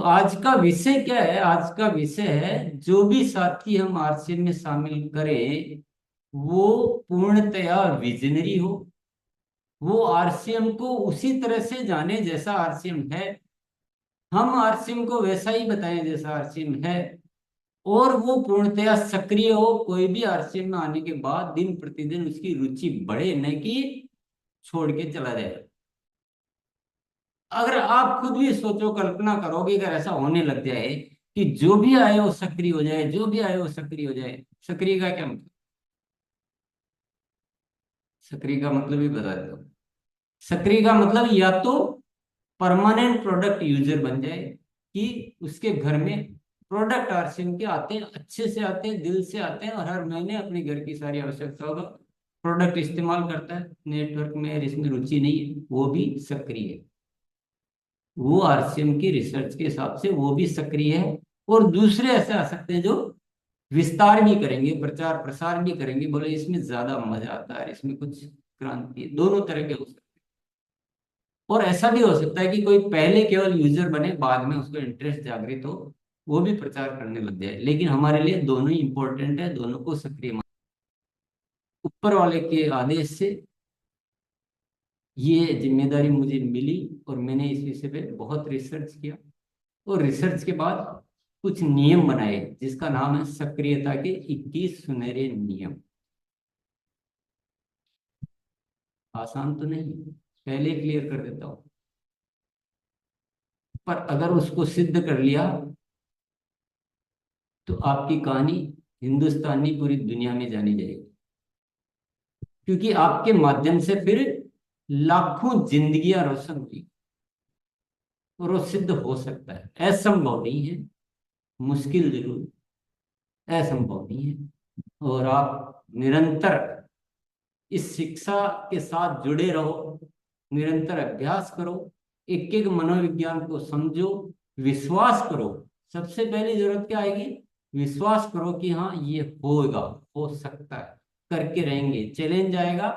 आज का विषय क्या है? आज का विषय है, जो भी साथी हम आरसीएम में शामिल करें वो पूर्णतया विजनरी हो। वो आरसीएम को उसी तरह से जाने जैसा आरसीएम है, हम आरसीएम को वैसा ही बताएं जैसा आरसीएम है। और वो पूर्णतया सक्रिय हो, कोई भी आरसीएम में आने के बाद दिन प्रतिदिन उसकी रुचि बढ़े, न कि छोड़ के चला जाए। अगर आप खुद भी सोचो, कल्पना करोगे, अगर ऐसा होने लग जाए कि जो भी आए वो सक्रिय हो जाए, जो भी आए वो सक्रिय हो जाए। सक्रिय का क्या मतलब? सक्रिय का मतलब ही बता देता हूँ। सक्रिय का मतलब या तो परमानेंट प्रोडक्ट यूजर बन जाए, कि उसके घर में प्रोडक्ट आरसीएम के आते हैं, अच्छे से आते हैं, दिल से आते हैं, और हर महीने अपने घर की सारी आवश्यकताओं का प्रोडक्ट इस्तेमाल करता है। नेटवर्क में और इसमें रुचि नहीं है, वो भी सक्रिय है। वो आरसीएम की रिसर्च के हिसाब से वो भी सक्रिय है। और दूसरे ऐसे आ सकते हैं जो विस्तार भी करेंगे, प्रचार प्रसार भी करेंगे, बोले इसमें ज्यादा मजा आता है, इसमें कुछ क्रांति है। दोनों तरह के हो सकते हैं। और ऐसा भी हो सकता है कि कोई पहले केवल यूजर बने, बाद में उसको इंटरेस्ट जागृत हो, वो भी प्रचार करने लग जाए। लेकिन हमारे लिए दोनों ही इंपॉर्टेंट है, दोनों को सक्रिय ऊपर वाले के आदेश से ये जिम्मेदारी मुझे मिली। और मैंने इस विषय पे बहुत रिसर्च किया, और रिसर्च के बाद कुछ नियम बनाए, जिसका नाम है सक्रियता के 21 सुनहरे नियम। आसान तो नहीं, पहले क्लियर कर देता हूँ। पर अगर उसको सिद्ध कर लिया तो आपकी कहानी हिंदुस्तानी पूरी दुनिया में जानी जाएगी, क्योंकि आपके माध्यम से फिर लाखों जिंदगियां रोशन हुई। और वो सिद्ध हो सकता है, असंभव नहीं है, मुश्किल जरूर, असंभव नहीं है। और आप निरंतर इस शिक्षा के साथ जुड़े रहो, निरंतर अभ्यास करो, एक एक मनोविज्ञान को समझो, विश्वास करो। सबसे पहली जरूरत क्या आएगी? विश्वास करो कि हाँ ये होगा, हो सकता है, करके रहेंगे। चैलेंज आएगा,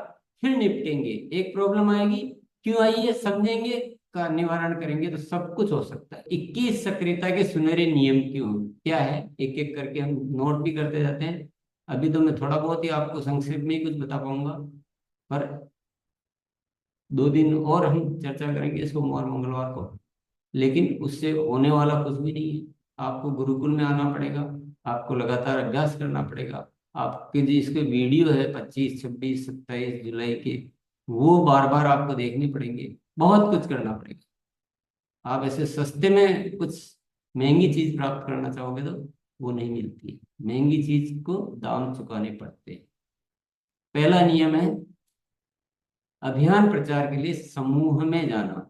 फिर निपटेंगे। एक प्रॉब्लम आएगी, क्यों आई है समझेंगे, का निवारण करेंगे, तो सब कुछ हो सकता है। 21 सक्रियता के सुनहरे नियम क्यों, क्या है, एक एक करके हम नोट भी करते जाते हैं। अभी तो मैं थोड़ा बहुत ही आपको संक्षेप में ही कुछ बता पाऊंगा, पर 2 दिन और हम चर्चा करेंगे सोमवार मंगलवार को। लेकिन उससे होने वाला कुछ भी नहीं है। आपको गुरुकुल में आना पड़ेगा, आपको लगातार अभ्यास करना पड़ेगा। आपके जो इसके वीडियो है 25 26 27 जुलाई के, वो बार बार आपको देखने पड़ेंगे। बहुत कुछ करना पड़ेगा। आप ऐसे सस्ते में कुछ महंगी चीज प्राप्त करना चाहोगे तो वो नहीं मिलती है। महंगी चीज को दाम चुकाने पड़ते हैं। पहला नियम है, अभियान प्रचार के लिए समूह में जाना।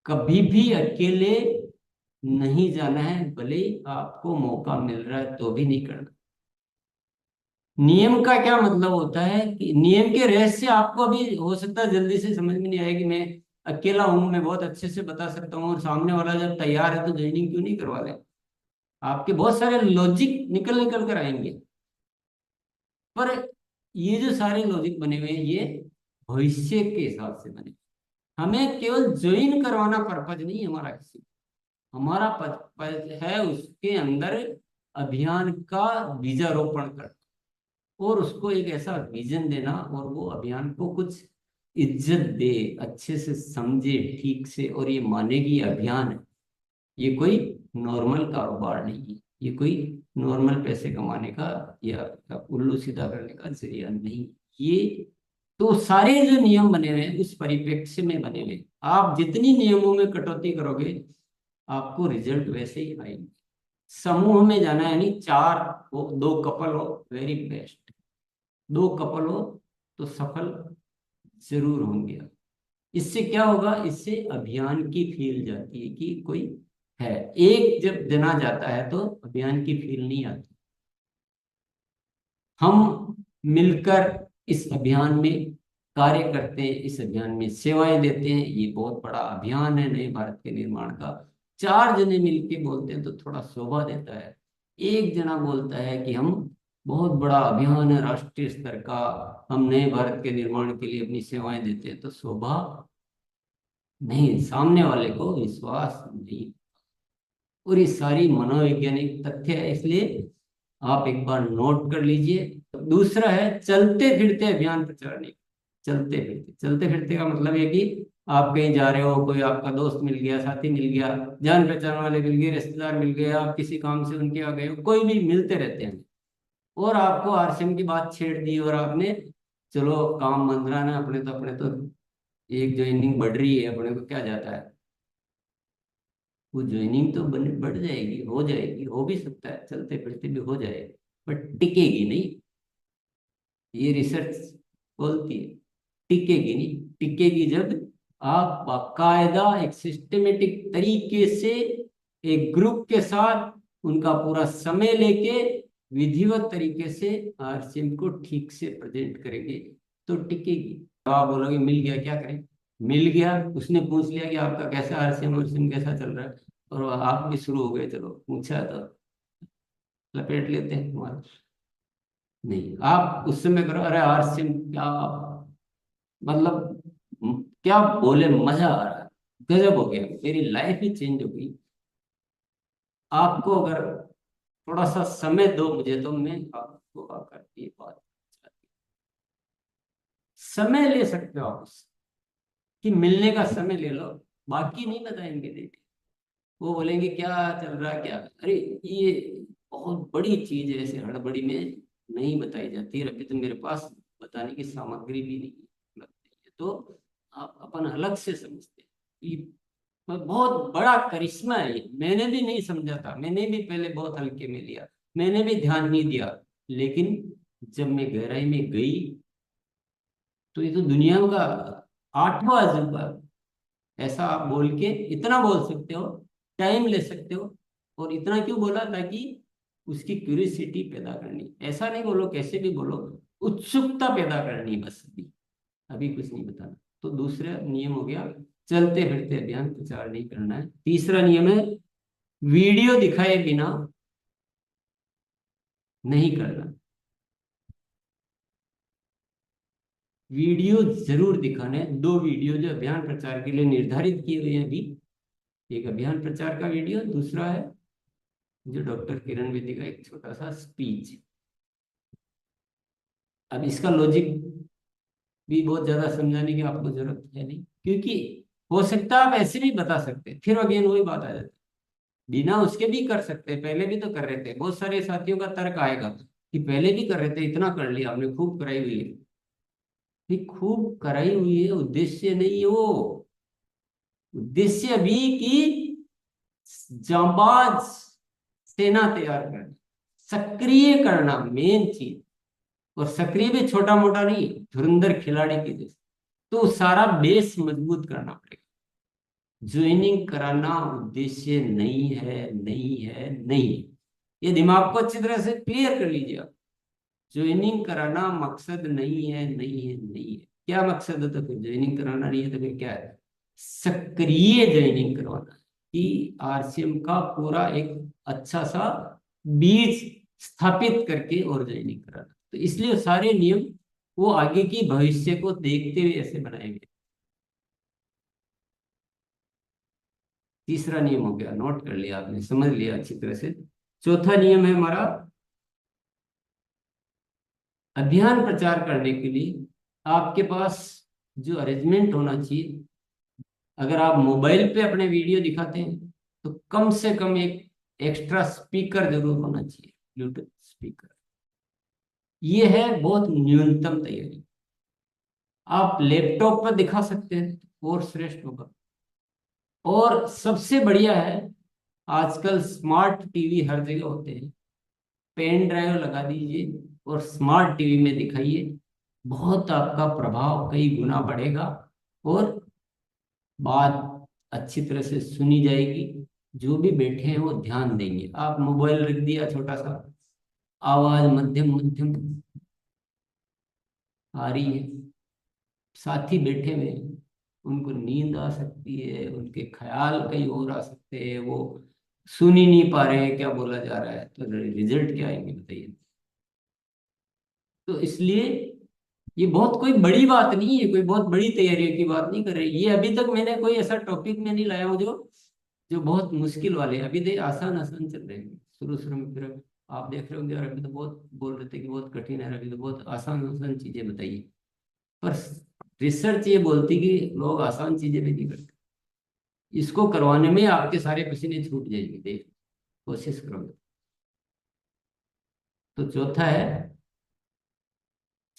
कभी भी अकेले नहीं जाना है, भले ही आपको मौका मिल रहा है तो भी नहीं करना। नियम का क्या मतलब होता है कि नियम के रहस्य आपको अभी हो सकता है जल्दी से समझ में नहीं आए, कि मैं अकेला हूं, मैं बहुत अच्छे से बता सकता हूँ, और सामने वाला जब तैयार है तो ज्वाइनिंग क्यों नहीं करवा ले। आपके बहुत सारे लॉजिक निकल निकल कर आएंगे। पर ये जो सारे लॉजिक बने हुए हैं, ये भविष्य के हिसाब से बने। हमें केवल ज्वाइन करवाना पर्पज नहीं है हमारा किसी। हमारा पर्पज है उसके अंदर अभियान का बीजारोपण कर, और उसको एक ऐसा विजन देना, और वो अभियान को कुछ इज्जत दे, अच्छे से समझे ठीक से, और ये माने कि ये अभियान है, ये कोई नॉर्मल कारोबार नहीं है, ये कोई नॉर्मल पैसे कमाने का या उल्लू सीधा करने का जरिया नहीं। ये तो सारे जो नियम बने हुए हैं उस परिप्रेक्ष्य में बने हुए हैं। आप जितनी नियमों में कटौती करोगे, आपको रिजल्ट वैसे ही आएंगे। समूह में जाना यानी चार हो, 2 कपल हो, वेरी बेस्ट। 2 कपल हो तो सफल जरूर होंगे आप। इससे क्या होगा? इससे अभियान की फील जाती है कि कोई है। एक जब जना जाता है तो अभियान की फील नहीं आती। हम मिलकर इस अभियान में कार्य करते हैं, इस अभियान में सेवाएं देते हैं। ये बहुत बड़ा अभियान है नए भारत के निर्माण का। 4 जने मिलके बोलते हैं तो थोड़ा शोभा देता है। एक जना बोलता है कि हम बहुत बड़ा अभियान है राष्ट्रीय स्तर का, हम नए भारत के निर्माण के लिए अपनी सेवाएं देते हैं, तो शोभा नहीं, सामने वाले को विश्वास नहीं। और ये सारी मनोवैज्ञानिक तथ्य है, इसलिए आप एक बार नोट कर लीजिए। दूसरा है चलते फिरते अभियान प्रचार नहीं। चलते फिरते का मतलब है कि आप कहीं जा रहे हो, कोई आपका दोस्त मिल गया, साथी मिल गया, जान पहचान वाले मिल गए, रिश्तेदार मिल गए, आप किसी काम से उनके आ गए हो, कोई भी मिलते रहते हैं, और आपको आरसीएम की बात छेड़ दी, और आपने, चलो काम बन रहा है ना, अपने तो एक ज्वाइनिंग बढ़ रही है, अपने को क्या जाता है। वो ज्वाइनिंग तो बढ़ जाएगी, हो जाएगी, हो भी सकता है, चलते फिरते भी हो जाएगी, बट टिकेगी नहीं। ये रिसर्च बोलती है टिकेगी नहीं। टिकेगी जब आप बाकायदा एक सिस्टमेटिक तरीके से एक ग्रुप के साथ उनका पूरा समय लेके विधिवत तरीके से आरसीएम को ठीक से प्रेजेंट करेंगे, तो टिकेगी। तो आप बोलोगे मिल गया क्या करें। मिल गया, उसने पूछ लिया कि आपका कैसा आरसीएम, आरसीएम कैसा चल रहा है, और आप भी शुरू हो गए, चलो पूछा तो लपेट लेते हैं तुम्हारा। नहीं, आप उस समय करो, अरे आरसीएम क्या, मतलब क्या बोले, मजा आ रहा है, गजब हो गया, मेरी लाइफ ही चेंज हो गई। आपको अगर थोड़ा सा समय दो मुझे, तो मैं आपको आकर ये बात, समय ले सकते हो आप उससे, कि मिलने का समय ले लो, बाकी नहीं बताएंगे देख। वो बोलेंगे क्या चल रहा है क्या, अरे ये बहुत बड़ी चीज है, ऐसे हड़बड़ी में नहीं बताई जाती है, अभी तो मेरे पास बताने की सामग्री भी नहीं लगती है, तो आप अपन अलग से समझते हैं। ये बहुत बड़ा करिश्मा है ये। मैंने भी नहीं समझा था, मैंने भी पहले बहुत हल्के में लिया, मैंने भी ध्यान नहीं दिया, लेकिन जब मैं गहराई में गई, तो ये तो दुनिया का आठवां अजूबा है। ऐसा आप बोल के इतना बोल सकते हो, टाइम ले सकते हो। और इतना क्यों बोला, ताकि उसकी क्यूरियोसिटी पैदा करनी, ऐसा नहीं बोलो, कैसे भी बोलो, उत्सुकता पैदा करनी, बस अभी अभी कुछ नहीं बताना। तो दूसरा नियम हो गया, चलते फिरते अभियान प्रचार नहीं करना है। तीसरा नियम है, वीडियो दिखाए बिना नहीं करना। वीडियो जरूर दिखाने हैं। दो वीडियो जो अभियान प्रचार के लिए निर्धारित किए हुए हैं अभी, एक अभियान प्रचार का वीडियो, दूसरा है जो डॉक्टर किरण बेदी का एक छोटा सा स्पीच। अब इसका लॉजिक भी बहुत ज्यादा समझाने की आपको जरूरत है नहीं, क्योंकि हो सकता है आप ऐसे भी बता सकते हैं, फिर अगेन वही बात आ जाती है, बिना उसके भी कर सकते हैं, पहले भी तो कर रहे थे। बहुत सारे साथियों का तर्क आएगा कि पहले भी कर रहे थे, इतना कर लिया हमने, खूब कराई हुई है। ये खूब कराई हुई है उद्देश्य नहीं है वो। उद्देश्य भी कि जांबाज सेना तैयार करना, सक्रिय करना मेन चीज। और सक्रिय भी छोटा मोटा नहीं, धुरंधर खिलाड़ी की जैसे। तो सारा बेस मजबूत करना पड़ेगा। ज्वाइनिंग कराना उद्देश्य नहीं है, नहीं है, नहीं है। ये दिमाग को अच्छी तरह से क्लियर कर लीजिए आप। ज्वाइनिंग कराना मकसद नहीं है, नहीं है, नहीं है। क्या मकसद है, तो फिर ज्वाइनिंग कराना नहीं है तो फिर क्या है, सक्रिय ज्वाइनिंग करवाना है, कि आरसीएम का पूरा एक अच्छा सा बीज स्थापित करके और ज्वाइनिंग कराना। तो इसलिए सारे नियम वो आगे की भविष्य को देखते हुए ऐसे बनाए गए। तीसरा नियम हो गया, नोट कर लिया आपने, समझ लिया अच्छी तरह से। चौथा नियम है हमारा, अभियान प्रचार करने के लिए आपके पास जो अरेंजमेंट होना चाहिए, अगर आप मोबाइल पे अपने वीडियो दिखाते हैं, तो कम से कम एक एक्स्ट्रा स्पीकर जरूर होना चाहिए, ब्लूटूथ स्पीकर। ये है बहुत न्यूनतम तैयारी। आप लैपटॉप पर दिखा सकते हैं और श्रेष्ठ होगा। और सबसे बढ़िया है, आजकल स्मार्ट टीवी हर जगह होते हैं, पेन ड्राइव लगा दीजिए और स्मार्ट टीवी में दिखाइए। बहुत आपका प्रभाव कई गुना बढ़ेगा, और बात अच्छी तरह से सुनी जाएगी। जो भी बैठे हैं वो ध्यान देंगे। आप मोबाइल रख दिया छोटा सा, आवाज मध्यम मध्यम आ रही है, साथी बैठे हुए हैं, उनको नींद आ सकती है, उनके ख्याल कहीं और आ सकते हैं, वो सुन ही नहीं पा रहे हैं क्या बोला जा रहा है, तो रिजल्ट क्या आएंगे बताइए। तो इसलिए ये बहुत कोई बड़ी बात नहीं है, कोई बहुत बड़ी तैयारियों की बात नहीं कर रही। ये अभी तक मैंने कोई ऐसा टॉपिक में नहीं लाया हूँ जो जो बहुत मुश्किल वाले अभी दे आसान आसान चल रहे हैं शुरू शुरू में, फिर आप देख रहे होंगे यार अभी तो बहुत बोल रहे थे कि बहुत कठिन है, अभी तो बहुत आसान आसान चीजें बताइए। पर रिसर्च ये बोलती कि लोग आसान चीजें भी नहीं करते। इसको करवाने में आपके सारे पसीने छूट जाएंगे, देख कोशिश करोगे। तो चौथा है,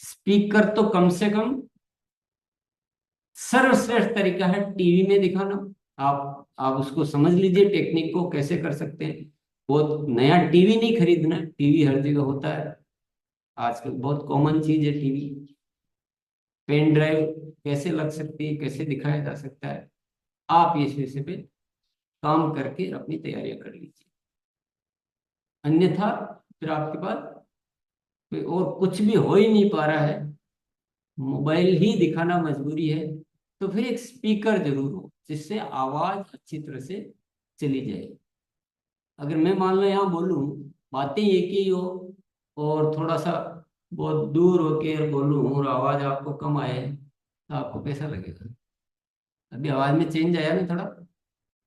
स्पीकर तो कम से कम सर्वश्रेष्ठ तरीका है टीवी में दिखाना। आप उसको समझ लीजिए टेक्निक को कैसे कर सकते हैं। बहुत नया टीवी नहीं खरीदना, टीवी हर जगह होता है, आजकल बहुत कॉमन चीज है टीवी। पेन ड्राइव कैसे लग सकती है, कैसे दिखाया जा सकता है, आप इस विषय पे काम करके अपनी तैयारियां कर लीजिए। अन्यथा फिर आपके पास कोई और कुछ भी हो ही नहीं पा रहा है, मोबाइल ही दिखाना मजबूरी है, तो फिर एक स्पीकर जरूर हो जिससे आवाज अच्छी तरह से चली जाए। अगर मैं मान लो यहाँ बोलूँ, बातें एक ही हो, और थोड़ा सा बहुत दूर होके बोलूँ और आवाज आपको कम आए, तो आपको कैसा लगेगा? अभी आवाज में चेंज आया ना थोड़ा,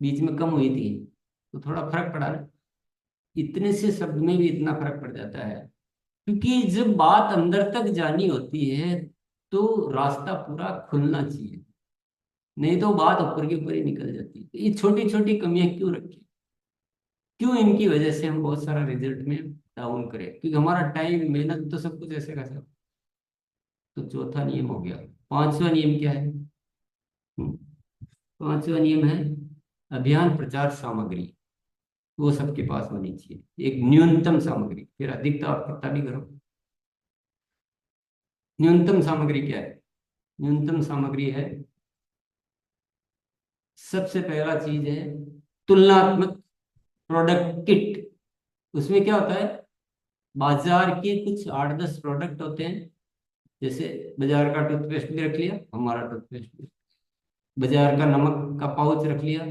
बीच में कम हुई थी, तो थोड़ा फर्क पड़ा ना। इतने से शब्द में भी इतना फर्क पड़ जाता है, क्योंकि जब बात अंदर तक जानी होती है तो रास्ता पूरा खुलना चाहिए, नहीं तो बात ऊपर के ऊपर ही निकल जाती है। तो ये छोटी छोटी कमियां क्यों रखी, क्यों इनकी वजह से हम बहुत सारा रिजल्ट में डाउन करें? क्योंकि हमारा टाइम मेहनत तो सब कुछ ऐसे का सब। तो चौथा नियम हो गया। पांचवा नियम क्या है? हम्म, पांचवा नियम है, अभियान प्रचार सामग्री वो सबके पास होनी चाहिए, एक न्यूनतम सामग्री, फिर अधिक तो आप कितना भी करो। न्यूनतम सामग्री क्या है? न्यूनतम सामग्री है, सबसे पहला चीज है तुलनात्मक प्रोडक्ट किट। उसमें क्या होता है, बाजार के कुछ 8-10 प्रोडक्ट होते हैं। जैसे बाजार का टूथपेस्ट भी रख लिया, हमारा टूथपेस्ट भी। बाजार का नमक का पाउच रख लिया,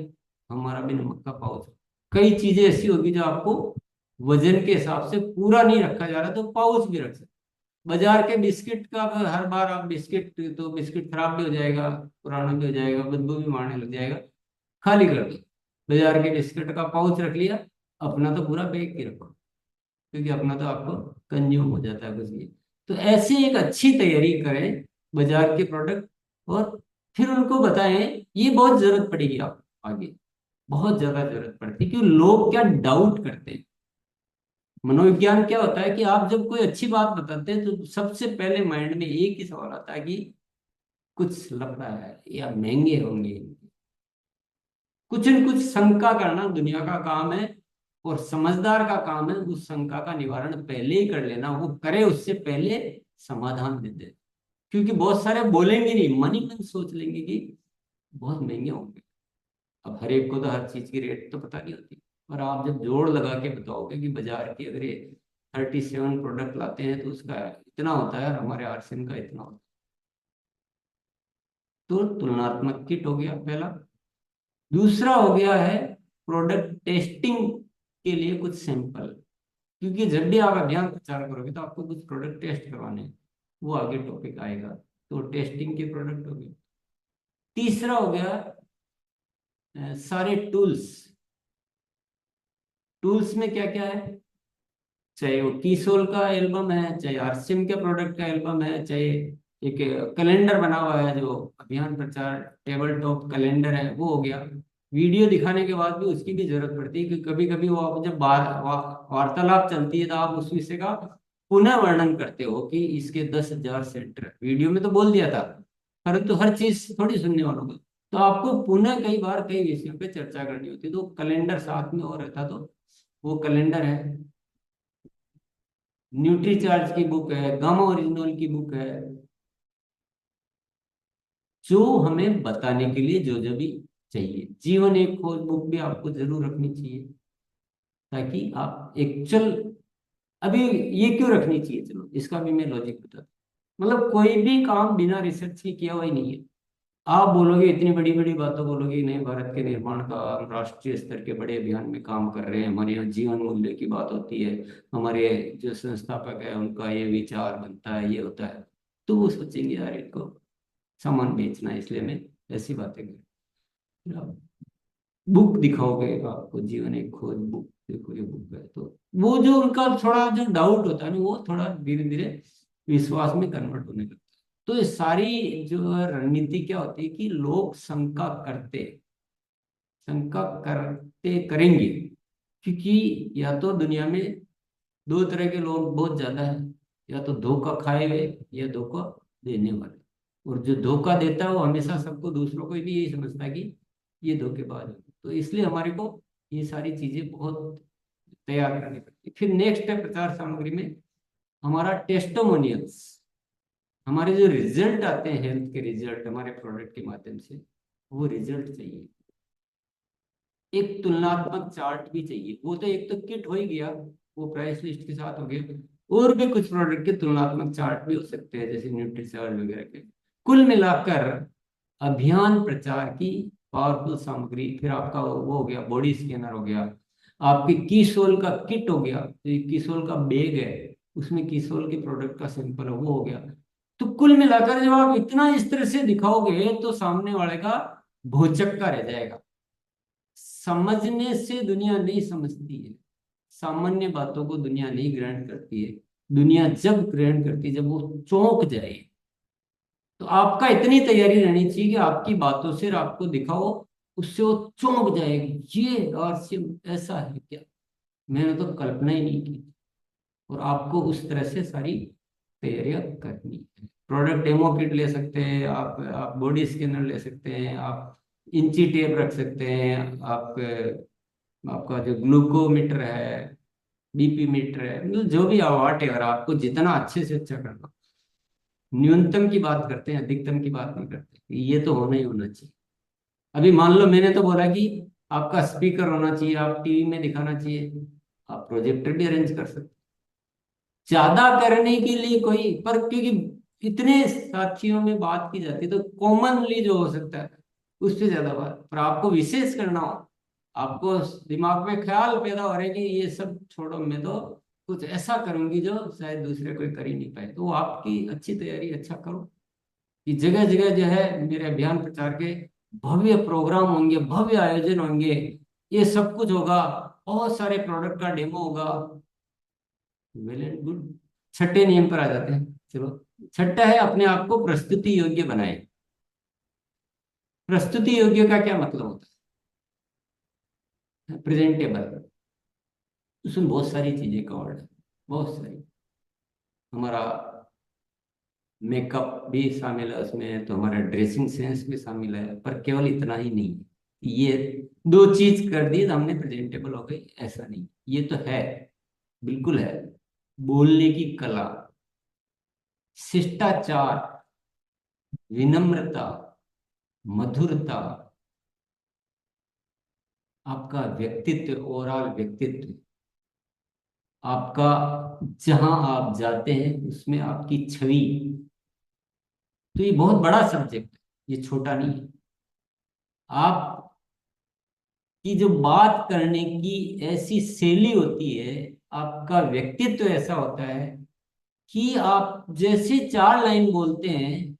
हमारा भी नमक का पाउच। कई चीजें ऐसी होगी जो आपको वजन के हिसाब से पूरा नहीं रखा जा रहा, तो पाउच भी रख सकते। बाजार के बिस्किट का अब हर बार आप बिस्किट, तो बिस्किट खराब भी हो जाएगा, पुराना भी हो जाएगा, बदबू भी मारने लग जाएगा, खाली कर दो। बाजार के बिस्किट का पाउच रख लिया, अपना तो पूरा पैक ही रखो, क्योंकि अपना तो आपको कंज्यूम हो जाता है कुछ भी। तो ऐसे एक अच्छी तैयारी करें बाजार के प्रोडक्ट, और फिर उनको बताएं। ये बहुत जरूरत पड़ेगी आप आगे, बहुत ज्यादा जरूरत पड़ती है, क्योंकि लोग क्या डाउट करते हैं। मनोविज्ञान क्या होता है कि आप जब कोई अच्छी बात बताते हैं तो सबसे पहले माइंड में एक ही सवाल आता है कि कुछ लफड़ा है या महंगे होंगे। कुछ न कुछ शंका करना दुनिया का काम है, और समझदार का काम है उस शंका का निवारण पहले ही कर लेना, वो करे उससे पहले समाधान दे दे। क्योंकि बहुत सारे बोलेंगे नहीं, मन ही मन सोच लेंगे कि बहुत महंगे होंगे। अब हर एक को तो हर चीज की रेट तो पता नहीं होती, और आप जब जोड़ लगा के बताओगे कि बाजार की अगर ये 37 प्रोडक्ट लाते हैं तो उसका इतना होता है और हमारे आरसीएम का इतना होता है। तो तुलनात्मक किट हो गया पहला। दूसरा हो गया है प्रोडक्ट टेस्टिंग के लिए कुछ सैंपल। क्योंकि जब भी आप अभियान प्रचार करोगे तो आपको कुछ प्रोडक्ट टेस्ट करवाने हैं, वो आगे टॉपिक आएगा। तो टेस्टिंग के प्रोडक्ट हो गए। तीसरा हो गया सारे टूल्स। टूल्स में क्या क्या है, चाहे वो कीसोल का एल्बम है, चाहे आरसिम के प्रोडक्ट का एल्बम है, चाहे एक कैलेंडर बना हुआ है जो अभियान प्रचार टेबल टॉप कैलेंडर है, वो हो गया। वीडियो दिखाने के बाद भी उसकी भी जरूरत पड़ती है, कि कभी कभी वो आप जब वार्तालाप चलती है तो आप उस विषय का पुनः वर्णन करते हो कि इसके 10,000 सेंटर, वीडियो में तो बोल दिया था, परंतु हर चीज थोड़ी सुनने वालों को, तो आपको पुनः कई बार कई विषयों पे चर्चा करनी होती है, तो कैलेंडर साथ में और रहता, तो वो कैलेंडर है। न्यूट्री चार्ज की बुक है, गामा ओरिजिनल की बुक है, जो हमें बताने के लिए जो जो भी चाहिए। जीवन एक खोज बुक भी आपको जरूर रखनी चाहिए, ताकि आप एक्चुअल, अभी ये क्यों रखनी चाहिए, चलो इसका भी मैं लॉजिक बताता हूँ। मतलब कोई भी काम बिना रिसर्च की किया हुआ ही नहीं है। आप बोलोगे इतनी बड़ी बड़ी बातों, बोलोगे नए भारत के निर्माण का हम राष्ट्रीय स्तर के बड़े अभियान में काम कर रहे हैं, हमारे यहाँ जीवन मूल्य की बात होती है, हमारे जो संस्थापक है उनका ये विचार बनता है, ये होता है, तो वो सोचेंगे यार इनको सामान बेचना है, इसलिए मैं ऐसी बातें कर। बुक दिखाओगे आपको, जीवन एक खोज बुक, देखो ये बुक है, तो वो जो उनका थोड़ा जो डाउट होता है ना, वो थोड़ा धीरे धीरे विश्वास में कन्वर्ट होने लगता है। तो ये सारी जो रणनीति क्या होती है कि लोग शंका करते करेंगे, क्योंकि या तो दुनिया में दो तरह के लोग बहुत ज्यादा हैं, या तो धोखा खाए हुए या धोखा देने वाले। और जो धोखा देता है वो हमेशा सबको, दूसरों को भी यही समझता है कि ये धोखेबाज है। तो इसलिए हमारे को ये सारी चीजें बहुत तैयार करनी पड़ती है। फिर नेक्स्ट है प्रचार सामग्री में हमारा टेस्टोमोनियल्स। हमारे जो रिजल्ट आते हैं, हेल्थ के रिजल्ट हमारे प्रोडक्ट के माध्यम से, वो रिजल्ट चाहिए। एक तुलनात्मक चार्ट भी चाहिए। वो तो एक तो किट हो ही गया, वो प्राइस लिस्ट के साथ हो गया, और भी कुछ प्रोडक्ट के तुलनात्मक चार्ट भी हो सकते हैं, जैसे न्यूट्रीचार्ट वगैरह के। कुल मिलाकर अभियान प्रचार की पावरफुल सामग्री, फिर आपका वो हो गया बॉडी स्कैनर हो गया, आपके कीसोल का किट हो गया, तो ये कीसोल का बैग है, उसमें कीसोल के प्रोडक्ट का सैंपल है, वो हो गया। तो कुल मिलाकर जब आप इतना इस तरह से दिखाओगे तो सामने वाले का भौचक्का रह जाएगा। समझने से दुनिया नहीं समझती है, सामान्य बातों को दुनिया नहीं ग्रहण करती है। दुनिया जब ग्रहण करती है, जब वो चौंक जाए। तो आपका इतनी तैयारी रहनी चाहिए कि आपकी बातों से आपको दिखाओ, उससे वो चौंक जाएगी, ये RCM ऐसा है क्या, मैंने तो कल्पना ही नहीं की। और आपको उस तरह से सारी तैयारियां करनी है। प्रोडक्ट डेमो किट ले सकते हैं आप बॉडी स्कैनर ले सकते हैं, आप इंची टेप रख सकते हैं, आप आपका जो ग्लूकोमीटर है, BP मीटर है, मतलब जो भी वाट एवर, आपको जितना अच्छे से अच्छा करना। न्यूनतम की बात करते हैं, अधिकतम की बात नहीं करते, ये तो होना ही होना चाहिए। अभी मान लो मैंने तो बोला कि आपका स्पीकर होना चाहिए, आप टीवी में दिखाना चाहिए, आप प्रोजेक्टर भी अरेंज कर सकते हैं। ज्यादा करने के लिए कोई, पर क्योंकि इतने साथियों में बात की जाती है, तो कॉमनली जो हो सकता है उससे ज्यादा बात, पर आपको विशेष करना हो, आपको दिमाग में ख्याल पैदा हो रहा है कि ये सब छोड़ो, मैं तो कुछ ऐसा करूंगी जो शायद दूसरे कोई कर ही नहीं पाए, तो वो आपकी अच्छी तैयारी अच्छा करो कि जगह जगह जो है मेरे अभियान प्रचार के भव्य प्रोग्राम होंगे, भव्य आयोजन होंगे, ये सब कुछ होगा, बहुत सारे प्रोडक्ट का डेमो होगा। Well and good. छठे नियम पर आ जाते हैं, चलो। छठा है अपने आप को प्रस्तुति योग्य बनाए। प्रस्तुति योग्य का क्या मतलब होता है? प्रेजेंटेबल। उसमें बहुत सारी चीजें कवर्ड है, बहुत सारी। हमारा मेकअप भी शामिल है उसमें, तो हमारा ड्रेसिंग सेंस भी शामिल है, पर केवल इतना ही नहीं है। ये दो चीज कर दी तो हमने प्रेजेंटेबल हो गई, ऐसा नहीं। ये तो है, बिल्कुल है। बोलने की कला, शिष्टाचार, विनम्रता, मधुरता, आपका व्यक्तित्व, ओवरऑल व्यक्तित्व, आपका जहां आप जाते हैं उसमें आपकी छवि। तो ये बहुत बड़ा सब्जेक्ट है, ये छोटा नहीं है। आप की जो बात करने की ऐसी शैली होती है, आपका व्यक्तित्व ऐसा होता है कि आप जैसे चार लाइन बोलते हैं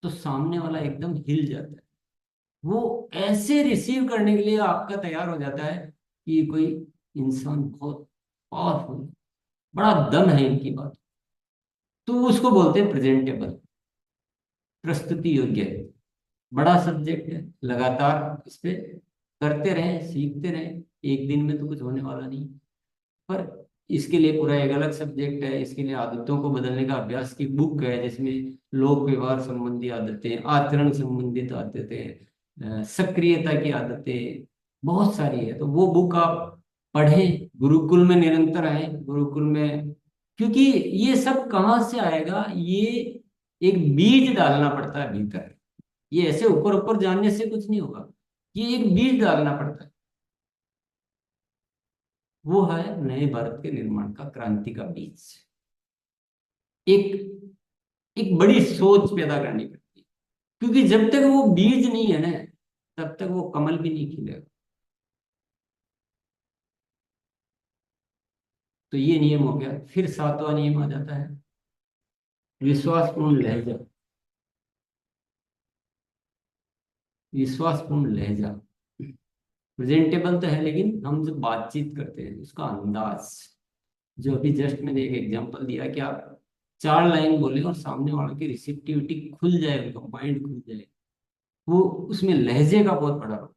तो सामने वाला एकदम हिल जाता है। वो ऐसे रिसीव करने के लिए आपका तैयार हो जाता है कि ये कोई इंसान बहुत पावरफुल, बड़ा दम है इनकी बात। तो उसको बोलते हैं प्रेजेंटेबल, प्रस्तुति योग्य है। बड़ा सब्जेक्ट है, लगातार इस पे करते रहें, सीखते रहें, एक दिन में तो कुछ होने वाला नहीं। पर इसके लिए पूरा एक अलग सब्जेक्ट है, इसके लिए आदतों को बदलने का अभ्यास की बुक है, जिसमें लोक व्यवहार संबंधी आदतें, आचरण संबंधित आदतें, सक्रियता की आदतें, बहुत सारी है। तो वो बुक आप पढ़ें, गुरुकुल में निरंतर आए, गुरुकुल में। क्योंकि ये सब कहाँ से आएगा, ये एक बीज डालना पड़ता है भीतर। ये ऐसे ऊपर ऊपर जानने से कुछ नहीं होगा, ये एक बीज डालना पड़ता है। वो है नए भारत के निर्माण का क्रांति का बीज। एक एक बड़ी सोच पैदा करनी पड़ती है, क्योंकि जब तक वो बीज नहीं है ना, तब तक वो कमल भी नहीं खिलेगा। तो ये नियम हो गया। फिर सातवां नियम आ जाता है विश्वासपूर्ण लहजा। विश्वासपूर्ण लहजा, प्रेजेंटेबल तो है, लेकिन हम जो बातचीत करते हैं उसका अंदाज, जो अभी जस्ट मैंने एक एग्जांपल दिया कि आप 4 लाइन बोले और सामने वाले की रिसेप्टिविटी खुल जाए, उनका माइंड खुल जाए, वो उसमें लहजे का बहुत बड़ा रोल।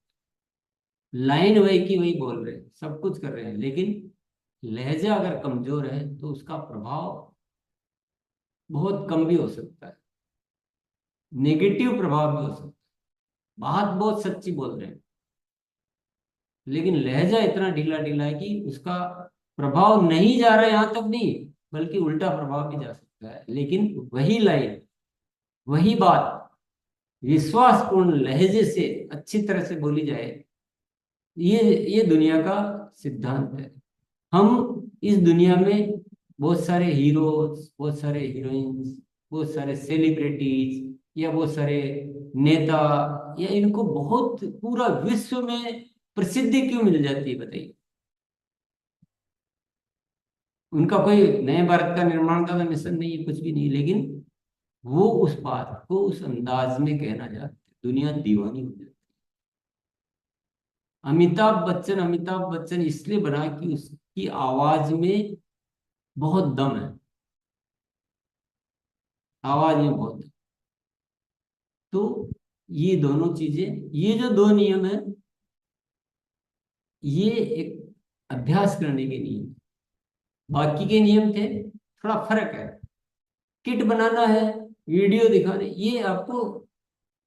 लाइन वही की वही बोल रहे हैं, सब कुछ कर रहे हैं, लेकिन लहजा अगर कमजोर है तो उसका प्रभाव बहुत कम भी हो सकता है, नेगेटिव प्रभाव भी हो सकता है। बात बहुत सच्ची बोल रहे हैं, लेकिन लहजा इतना ढीला ढीला है कि उसका प्रभाव नहीं जा रहा है, यहां तक नहीं, बल्कि उल्टा प्रभाव भी जा सकता है। लेकिन वही लाइन, वही बात विश्वासपूर्ण लहजे से अच्छी तरह से बोली जाए, ये ये दुनिया का सिद्धांत है। हम इस दुनिया में बहुत सारे हीरोज, बहुत सारे हीरोइंस, बहुत सारे सेलिब्रिटीज या बहुत सारे नेता, या इनको बहुत पूरा विश्व में प्रसिद्धि क्यों मिल जाती है बताइए? उनका कोई नए भारत का निर्माण का तो मिशन नहीं है, कुछ भी नहीं, लेकिन वो उस बात को उस अंदाज में कहना चाहते हैं, दुनिया दीवानी हो जाती है। अमिताभ बच्चन इसलिए बना कि उसकी आवाज में बहुत दम है, आवाज में बहुत दम। तो ये दोनों चीजें, ये जो दो नियम है, ये एक अभ्यास करने के नियम। बाकी के नियम थे, थोड़ा फर्क है। किट बनाना है, वीडियो दिखाने, ये आपको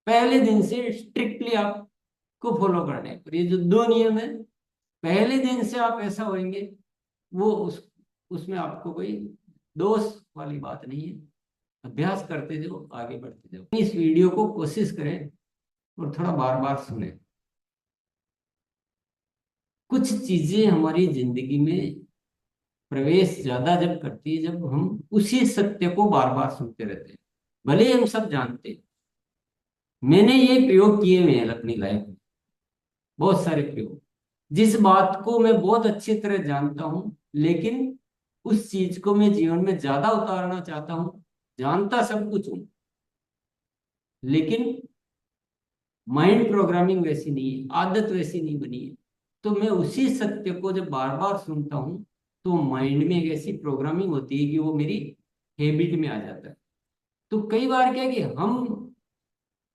पहले दिन से स्ट्रिक्टली आपको फॉलो करने हैं। और ये जो दो नियम है, पहले दिन से आप ऐसा होंगे, वो उसमें आपको कोई दोष वाली बात नहीं है। अभ्यास करते जाओ, आगे बढ़ते जाओ। इस वीडियो को कोशिश करें और थोड़ा बार बार सुने। कुछ चीजें हमारी जिंदगी में प्रवेश ज्यादा जब करती है, जब हम उसी सत्य को बार बार सुनते रहते हैं, भले ही हम सब जानते हैं। मैंने ये प्रयोग किए हुए हैं अपनी लाइफ में, बहुत सारे प्रयोग, जिस बात को मैं बहुत अच्छी तरह जानता हूं, लेकिन उस चीज को मैं जीवन में ज्यादा उतारना चाहता हूं। जानता सब कुछ हूं, लेकिन माइंड प्रोग्रामिंग वैसी नहीं है, आदत वैसी नहीं बनी है। तो मैं उसी सत्य को जब बार बार सुनता हूं, तो माइंड में एक ऐसी प्रोग्रामिंग होती है कि वो मेरी हैबिट में आ जाता है। तो कई बार क्या है कि हम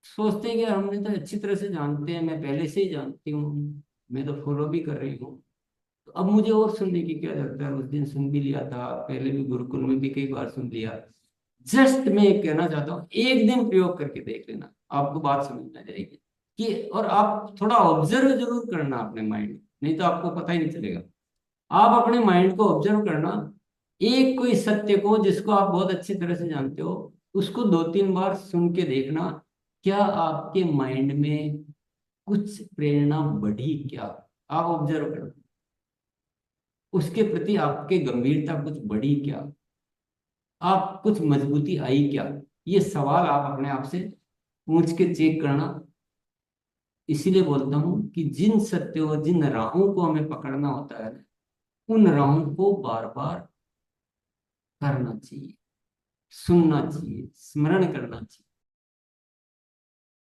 सोचते हैं कि हमने तो अच्छी तरह से जानते हैं, मैं पहले से ही जानती हूँ, मैं तो फॉलो भी कर रही हूँ, तो अब मुझे और सुनने की क्या जरूरत है? उस दिन सुन भी लिया था, पहले भी गुरुकुल में भी कई बार सुन लिया। जस्ट मैं एक कहना चाहता हूँ, एक दिन प्रयोग करके देख लेना, आपको बात समझ में आ जाएगी। कि और आप थोड़ा ऑब्जर्व जरूर करना अपने माइंड, नहीं तो आपको पता ही नहीं चलेगा। आप अपने माइंड को ऑब्जर्व करना, एक कोई सत्य को जिसको आप बहुत अच्छी तरह से जानते हो, उसको 2-3 बार सुन के देखना, क्या आपके माइंड में कुछ प्रेरणा बढ़ी क्या? आप ऑब्जर्व करना, उसके प्रति आपके गंभीरता कुछ बढ़ी क्या? आप कुछ मजबूती आई क्या? ये सवाल आप अपने आप से पूछ के चेक करना। इसीलिए बोलता हूं कि जिन सत्यों, जिन राहों को हमें पकड़ना होता है, उन राहों को बार बार करना चाहिए, सुनना चाहिए, स्मरण करना चाहिए।